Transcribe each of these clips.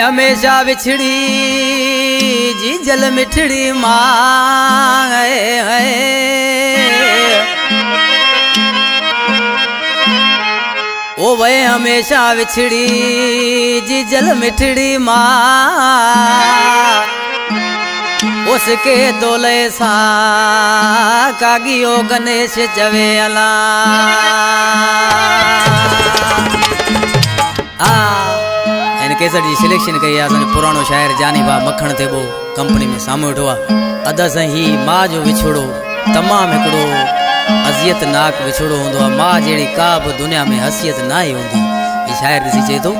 हमेशा बिछड़ी जी जल मिठड़ी माँ है ओ वह हमेशा बिछड़ी जी जल मिठड़ी माँ उसके तोले सा कागियो गणेश चवे अला केसर जी सिलेक्शन कई आहे पुराणो शायर जानी बा मखण थे वो कंपनी में साम्हूं वेठो आहे अद सही माँ जो विछोड़ो तमाम हिकिड़ो अज़ियतनाक विछोड़ो हूंदो आहे माँ जहिड़ी का बि दुनिया में हसियत ना ही हूंदी ही शायर ॾिसी चए थो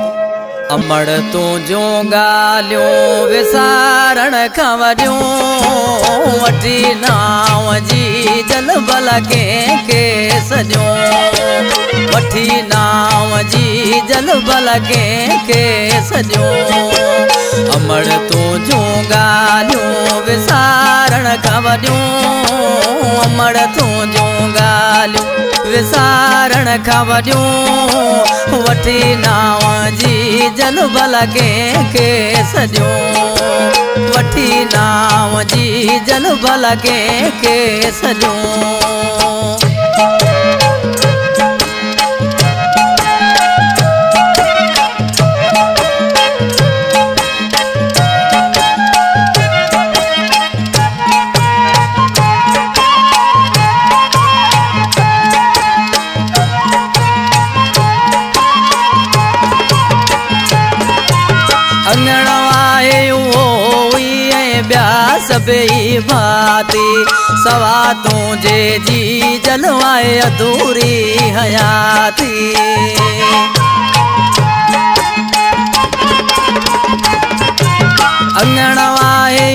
अमड़ तुंहिंजूं ॻाल्हियूं विसारण खां वॾियूं वठी नाव जी जल भल कंहिंखे सॼो वठी नाव जी जल भल कंहिंखे सॼो अमड़ तुंहिंजूं ॻाल्हियूं विसारण खां वॾियूं अमड़ तुंहिंजूं ॻाल्हियूं विसारण खां वॾियूं वठी नाव जी जल भल कंहिंखे सॼो वठी नाव जी जल भल कंहिंखे सॼो सभई भाती सवा तुझे जी जलवाए अधूरी हयाती अंगणवाए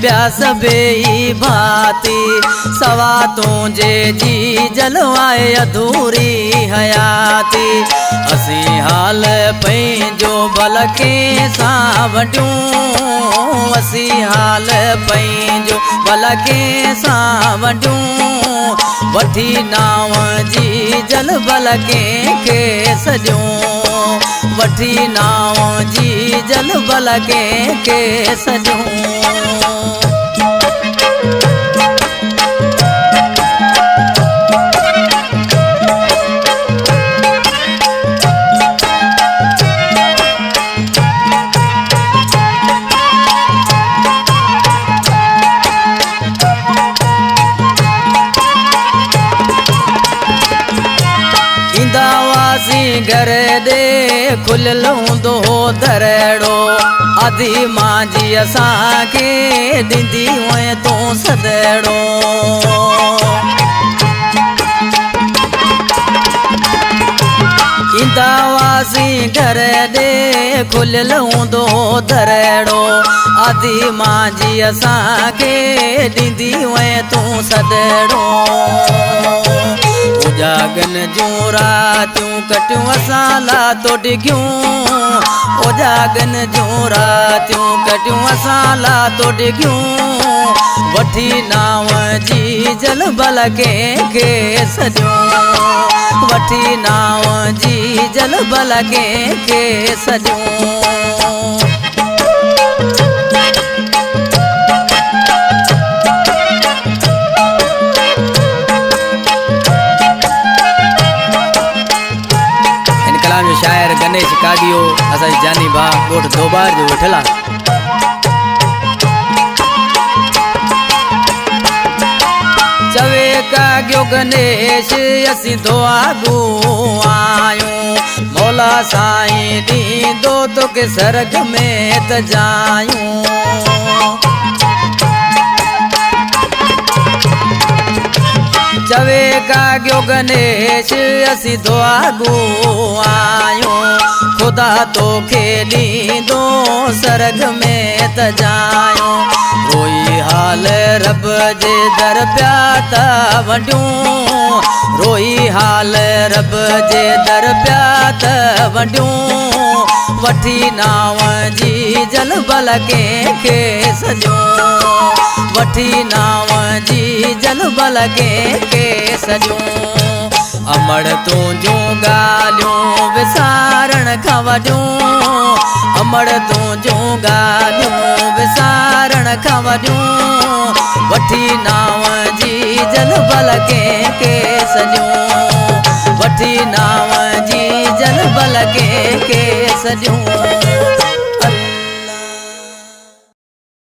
ब्या सभई भाती सवा तुझे जी जलवाए अधूरी हयाती असी हाल पंहिंजो भल कंहिंसां वटियूं असी हाल पंहिंजो भल कंहिंसां वटियूं वठी नाव जी जल भल कंहिंखे सॼो वठी नाव जी जल भल कंहिंखे सॼो घर दे खुलियल हूंदो दरड़ो आदि मां जी असांखे ॾींदी हुए तूं सदड़ो ईंदा हुआसीं घर ॾे खुलियल हूंदो दरड़ो आदि मां जी असांखे ॾींदी हुए तूं सदड़ो उजागन जूं रातियूं कटियूं असां ला तो डिगियूं उजागन जूं रातियूं कटियूं असां ला तो डिगियूं वठी नाव जी जल भल कंहिंखे सॼो वठी नाव जी जल भल कंहिंखे सॼो शायर गणेश कागियो असां जानी भा गोठ दोबार जो वेठला चवे कागियो गणेश असी दुआगू आयूं मौला साईं ॾींदो तोखे सरग में त जायूं चवे कागियो गणेश असी दुआगू आयूं खुदा तोखे ॾींदो सरग में त जायूं रोई हाल रब जे दर पिया त वॾियूं रोई रब जे दर पिया त वंडियूं वठी नाव जी जल बल कंहिंखे सॼूं वठी नाव जी जल बल कंहिंखे सॼूं अमड़ तुंहिंजूं ॻाल्हियूं विसारण खां वॾियूं अमड़ तुंहिंजूं ॻाल्हियूं विसारण खां वॾियूं वठी नाव जी जल बल कंहिंखे सॼूं वठी नाव जी जल बल कंहिंखे सॼूं